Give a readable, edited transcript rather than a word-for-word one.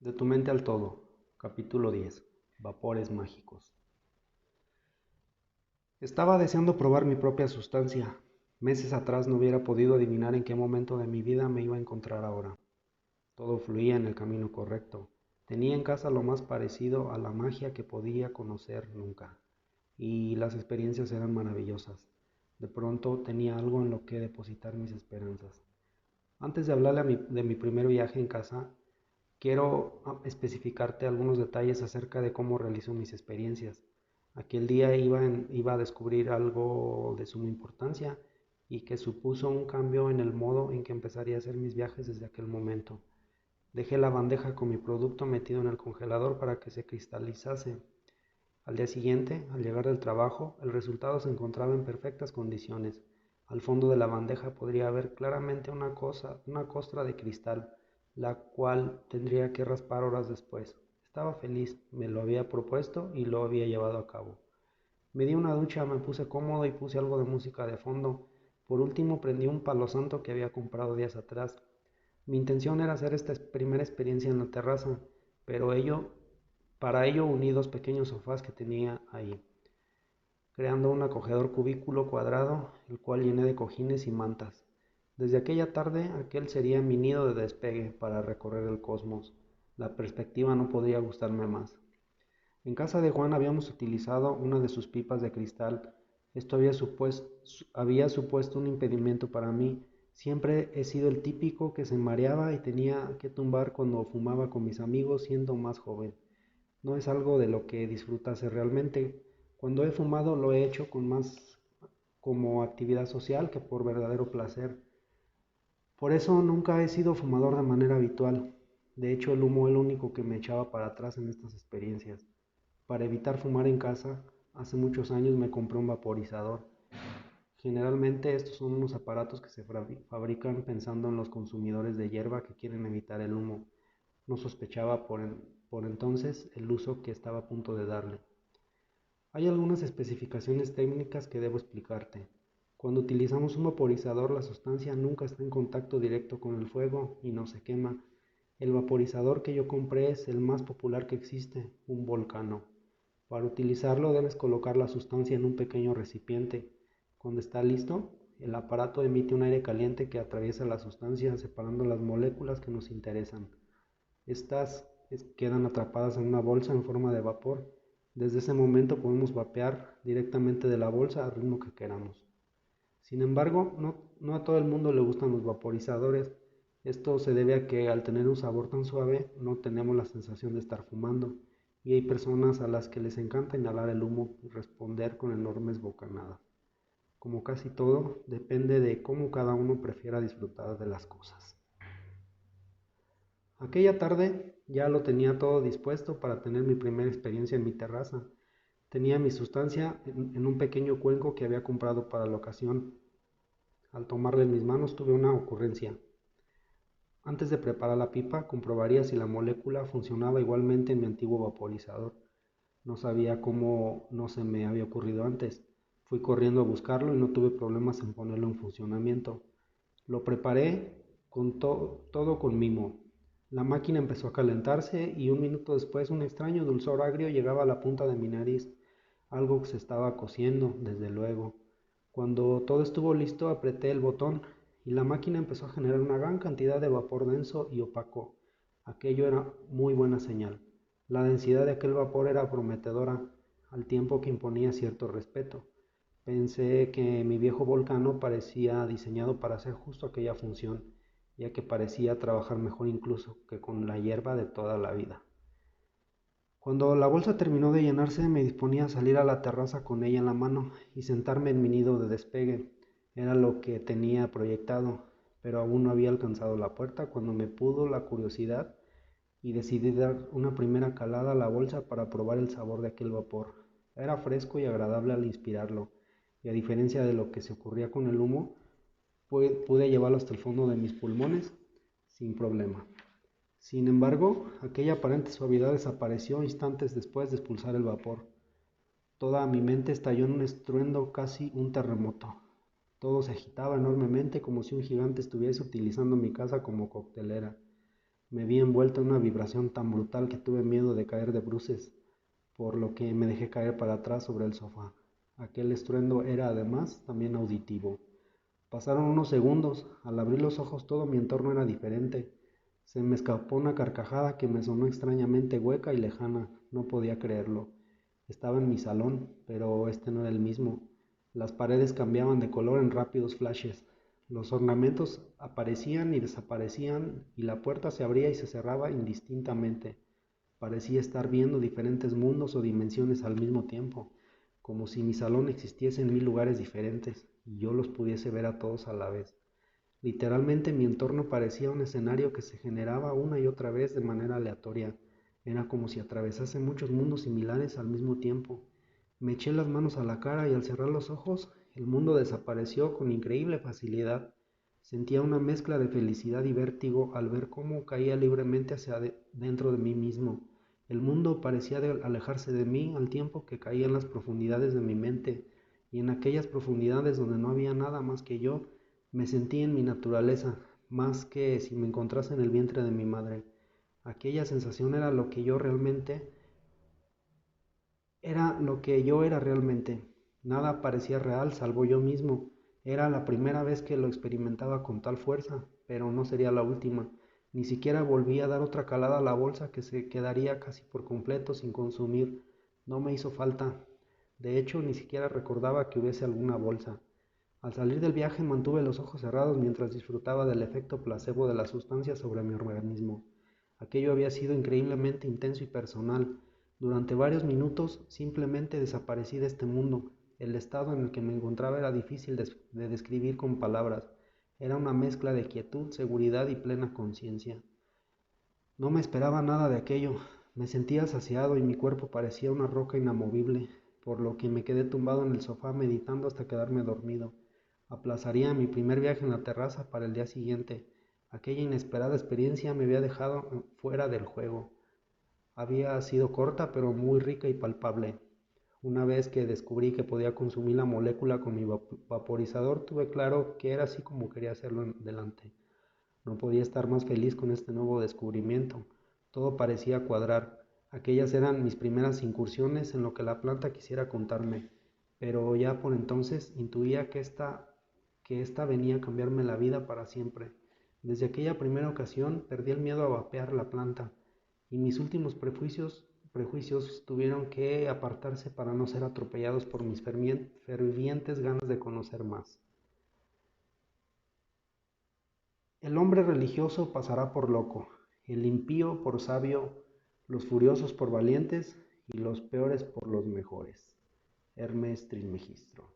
De tu mente al todo, capítulo 10. Vapores mágicos. Estaba deseando probar mi propia sustancia. Meses atrás no hubiera podido adivinar en qué momento de mi vida me iba a encontrar ahora. Todo fluía en el camino correcto. Tenía en casa lo más parecido a la magia que podía conocer nunca. Y las experiencias eran maravillosas. De pronto tenía algo en lo que depositar mis esperanzas. Antes de hablarle de mi primer viaje en casa, quiero especificarte algunos detalles acerca de cómo realizo mis experiencias. Aquel día iba a descubrir algo de suma importancia y que supuso un cambio en el modo en que empezaría a hacer mis viajes desde aquel momento. Dejé la bandeja con mi producto metido en el congelador para que se cristalizase. Al día siguiente, al llegar del trabajo, el resultado se encontraba en perfectas condiciones. Al fondo de la bandeja podría ver claramente una costra de cristal, la cual tendría que raspar horas después. Estaba feliz, me lo había propuesto y lo había llevado a cabo. Me di una ducha, me puse cómodo y puse algo de música de fondo. Por último prendí un palo santo que había comprado días atrás. Mi intención era hacer esta primera experiencia en la terraza, pero para ello uní dos pequeños sofás que tenía ahí, creando un acogedor cubículo cuadrado, el cual llené de cojines y mantas. Desde aquella tarde, aquel sería mi nido de despegue para recorrer el cosmos. La perspectiva no podría gustarme más. En casa de Juan habíamos utilizado una de sus pipas de cristal. Esto había supuesto un impedimento para mí. Siempre he sido el típico que se mareaba y tenía que tumbar cuando fumaba con mis amigos siendo más joven. No es algo de lo que disfrutase realmente. Cuando he fumado lo he hecho con más como actividad social que por verdadero placer. Por eso nunca he sido fumador de manera habitual. De hecho, el humo es lo único que me echaba para atrás en estas experiencias. Para evitar fumar en casa, hace muchos años me compré un vaporizador. Generalmente estos son unos aparatos que se fabrican pensando en los consumidores de hierba que quieren evitar el humo. No sospechaba por entonces el uso que estaba a punto de darle. Hay algunas especificaciones técnicas que debo explicarte. Cuando utilizamos un vaporizador, la sustancia nunca está en contacto directo con el fuego y no se quema. El vaporizador que yo compré es el más popular que existe, un Volcano. Para utilizarlo debes colocar la sustancia en un pequeño recipiente. Cuando está listo, el aparato emite un aire caliente que atraviesa la sustancia separando las moléculas que nos interesan. Estas quedan atrapadas en una bolsa en forma de vapor. Desde ese momento podemos vapear directamente de la bolsa al ritmo que queramos. Sin embargo, no a todo el mundo le gustan los vaporizadores. Esto se debe a que al tener un sabor tan suave no tenemos la sensación de estar fumando, y hay personas a las que les encanta inhalar el humo y responder con enormes bocanadas. Como casi todo, depende de cómo cada uno prefiera disfrutar de las cosas. Aquella tarde ya lo tenía todo dispuesto para tener mi primera experiencia en mi terraza. Tenía mi sustancia en un pequeño cuenco que había comprado para la ocasión. Al tomarla en mis manos tuve una ocurrencia. Antes de preparar la pipa, comprobaría si la molécula funcionaba igualmente en mi antiguo vaporizador. No sabía cómo no se me había ocurrido antes. Fui corriendo a buscarlo y no tuve problemas en ponerlo en funcionamiento. Lo preparé todo con mimo. La máquina empezó a calentarse y un minuto después un extraño dulzor agrio llegaba a la punta de mi nariz. Algo se estaba cociendo, desde luego. Cuando todo estuvo listo, apreté el botón y la máquina empezó a generar una gran cantidad de vapor denso y opaco. Aquello era muy buena señal. La densidad de aquel vapor era prometedora, al tiempo que imponía cierto respeto. Pensé que mi viejo Volcano parecía diseñado para hacer justo aquella función, ya que parecía trabajar mejor incluso que con la hierba de toda la vida. Cuando la bolsa terminó de llenarse, me disponía a salir a la terraza con ella en la mano y sentarme en mi nido de despegue. Era lo que tenía proyectado, pero aún no había alcanzado la puerta cuando me pudo la curiosidad y decidí dar una primera calada a la bolsa para probar el sabor de aquel vapor. Era fresco y agradable al inspirarlo, y a diferencia de lo que se ocurría con el humo, pude llevarlo hasta el fondo de mis pulmones sin problema. Sin embargo, aquella aparente suavidad desapareció instantes después de expulsar el vapor. Toda mi mente estalló en un estruendo, casi un terremoto. Todo se agitaba enormemente como si un gigante estuviese utilizando mi casa como coctelera. Me vi envuelto en una vibración tan brutal que tuve miedo de caer de bruces, por lo que me dejé caer para atrás sobre el sofá. Aquel estruendo era además también auditivo. Pasaron unos segundos. Al abrir los ojos todo mi entorno era diferente. Se me escapó una carcajada que me sonó extrañamente hueca y lejana. No podía creerlo. Estaba en mi salón, pero este no era el mismo. Las paredes cambiaban de color en rápidos flashes. Los ornamentos aparecían y desaparecían y la puerta se abría y se cerraba indistintamente. Parecía estar viendo diferentes mundos o dimensiones al mismo tiempo, como si mi salón existiese en 1000 lugares diferentes y yo los pudiese ver a todos a la vez. Literalmente mi entorno parecía un escenario que se generaba una y otra vez de manera aleatoria. Era como si atravesase muchos mundos similares al mismo tiempo. Me eché las manos a la cara y al cerrar los ojos, el mundo desapareció con increíble facilidad. Sentía una mezcla de felicidad y vértigo al ver cómo caía libremente hacia dentro de mí mismo. El mundo parecía alejarse de mí al tiempo que caía en las profundidades de mi mente, y en aquellas profundidades donde no había nada más que yo, me sentí en mi naturaleza, más que si me encontrase en el vientre de mi madre. Aquella sensación era lo que yo era realmente. Nada parecía real salvo yo mismo. Era la primera vez que lo experimentaba con tal fuerza, pero no sería la última. Ni siquiera volví a dar otra calada a la bolsa que se quedaría casi por completo sin consumir. No me hizo falta. De hecho, ni siquiera recordaba que hubiese alguna bolsa. Al salir del viaje mantuve los ojos cerrados mientras disfrutaba del efecto placebo de la sustancia sobre mi organismo. Aquello había sido increíblemente intenso y personal. Durante varios minutos simplemente desaparecí de este mundo. El estado en el que me encontraba era difícil de describir con palabras. Era una mezcla de quietud, seguridad y plena conciencia. No me esperaba nada de aquello. Me sentía saciado y mi cuerpo parecía una roca inamovible, por lo que me quedé tumbado en el sofá meditando hasta quedarme dormido. Aplazaría mi primer viaje en la terraza para el día siguiente. Aquella inesperada experiencia me había dejado fuera del juego. Había sido corta pero muy rica y palpable. Una vez que descubrí que podía consumir la molécula con mi vaporizador, tuve claro que era así como quería hacerlo en adelante. No podía estar más feliz con este nuevo descubrimiento. Todo parecía cuadrar. Aquellas eran mis primeras incursiones en lo que la planta quisiera contarme, pero ya por entonces intuía que esta venía a cambiarme la vida para siempre. Desde aquella primera ocasión perdí el miedo a vapear la planta, y mis últimos prejuicios tuvieron que apartarse para no ser atropellados por mis fervientes ganas de conocer más. El hombre religioso pasará por loco, el impío por sabio, los furiosos por valientes y los peores por los mejores. Hermes Trismegisto.